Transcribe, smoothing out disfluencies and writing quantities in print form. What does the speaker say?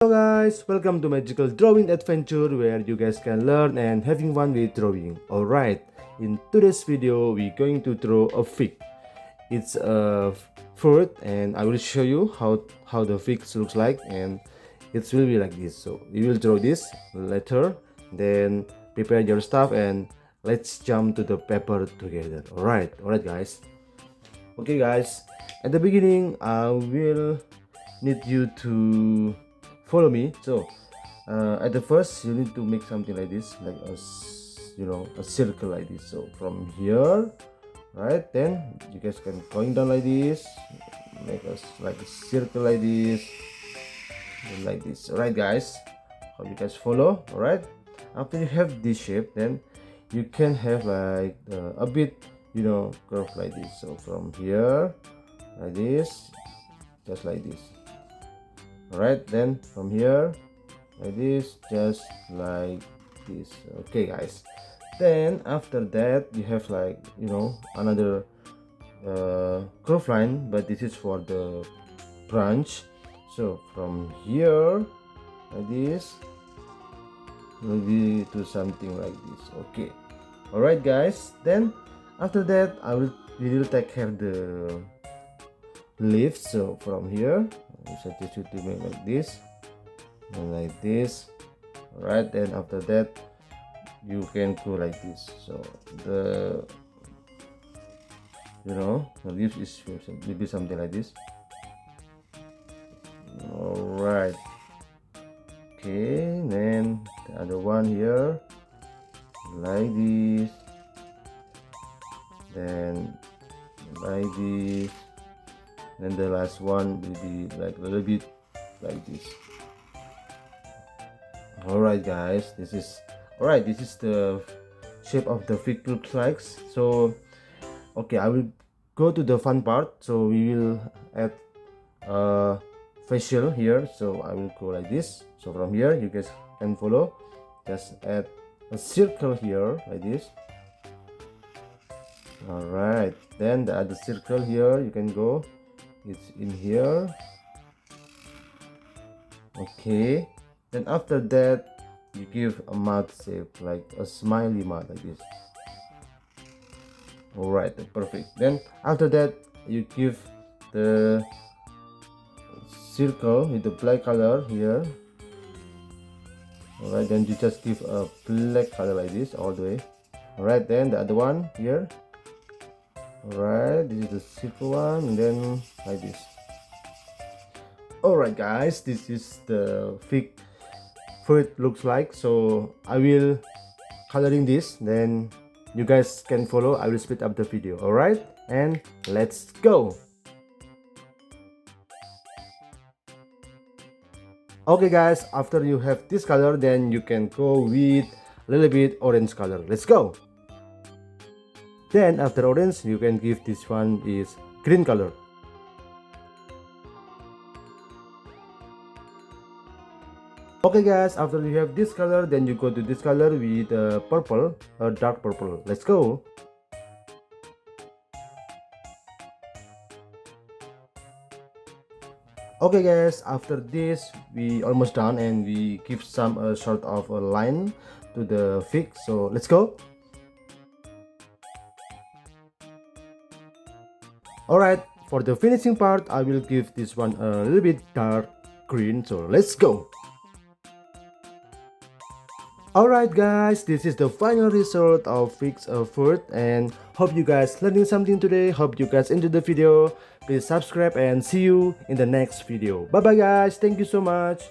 Hello guys, welcome to Magical Drawing Adventure where you guys can learn and having fun with drawing. Alright, in today's video we're going to draw a fig. It's a fruit and I will show you how the fig looks like, and it will be like this. So we will draw this later, then prepare your stuff and let's jump to the paper together. Alright guys. Okay guys, at the beginning I will need you to follow me. So at the first you need to make something like this, like a circle like this. So from here, right, then you guys can going down like this, make us like a circle like this and like this. All right guys, hope you guys follow. All right, after you have this shape, then you can have like a bit curve like this. So from here like this, just like this. Alright, then from here like this, just like this. Okay guys, then after that you have like another curve line, but this is for the branch. So from here like this, maybe do something like this. Okay, alright guys, then after that we will take care the leaves. So from here we suggest you to make like this and like this. Alright, then after that you can go like this. So the leaves is maybe something like this. Alright, okay, then the other one here like this, then like this, and the last one will be like a little bit like this. Alright guys, this is the shape of the fig looks like. So okay, I will go to the fun part. So we will add a facial here. So I will go like this. So from here you guys can follow, just add a circle here like this. Alright, then the other circle here you can go, it's in here. Okay, then after that you give a mouth shape, like a smiley mouth like this. Alright, perfect. Then after that you give the circle with the black color here. Alright, then you just give a black color like this all the way. Alright, then the other one here. Alright, this is the circle one, and then like this. Alright guys, this is the fig fruit looks like. So I will coloring this, then you guys can follow. I will speed up the video. Alright, and let's go. Okay guys, after you have this color, then you can go with a little bit orange color. Let's go. Then after orange you can give this one is green color. Okay guys, after you have this color, then you go to this color with purple, a dark purple. Let's go. Okay guys, after this we almost done, and we give some sort of a line to the fig. So let's go. Alright, for the finishing part I will give this one a little bit dark green. So let's go. Alright guys, this is the final result of fig fruit, and hope you guys learning something today. Hope you guys enjoyed the video. Please subscribe and see you in the next video. Bye bye guys, thank you so much.